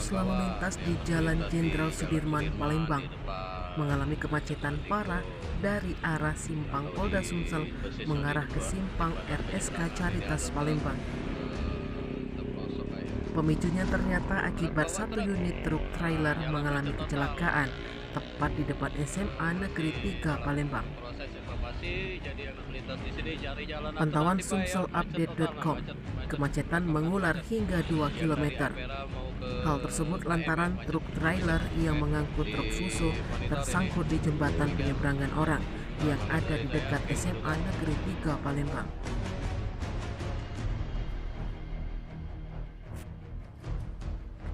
arus lalu lintas di Jalan Jenderal Sudirman, Palembang mengalami kemacetan parah dari arah simpang Polda Sumsel mengarah ke simpang RSK Caritas Palembang. Pemicunya ternyata akibat satu unit truk trailer mengalami kecelakaan tepat di depan SMA Negeri 3 Palembang. Pantauan sumselupdate.com, kemacetan mengular hingga 2 km. Hal tersebut lantaran truk trailer yang mengangkut truk Fuso tersangkut di jembatan penyeberangan orang yang ada di dekat SMA Negeri 3 Palembang.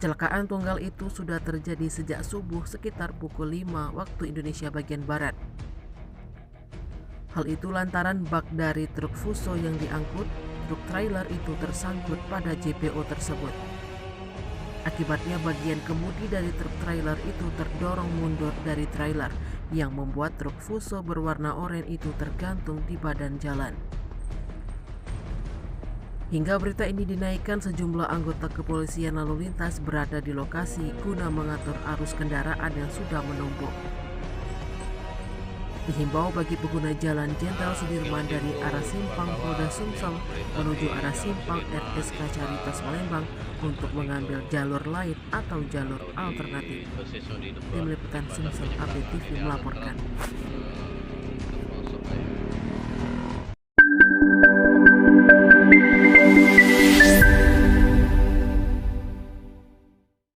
Kecelakaan tunggal itu sudah terjadi sejak subuh sekitar pukul 5 waktu Indonesia bagian Barat. Hal itu lantaran bak dari truk Fuso yang diangkut truk trailer itu tersangkut pada JPO tersebut. Akibatnya bagian kemudi dari truk trailer itu terdorong mundur dari trailer yang membuat truk Fuso berwarna oranye itu tergantung di badan jalan. Hingga berita ini dinaikkan, sejumlah anggota kepolisian lalu lintas berada di lokasi guna mengatur arus kendaraan yang sudah menumpuk. Dihimbau bagi pengguna jalan Jenderal Sudirman dari arah simpang Polda Sumsel menuju arah simpang RSK Caritas Palembang untuk mengambil jalur lain atau jalur alternatif. Tim Liputan Sumsel Update TV melaporkan.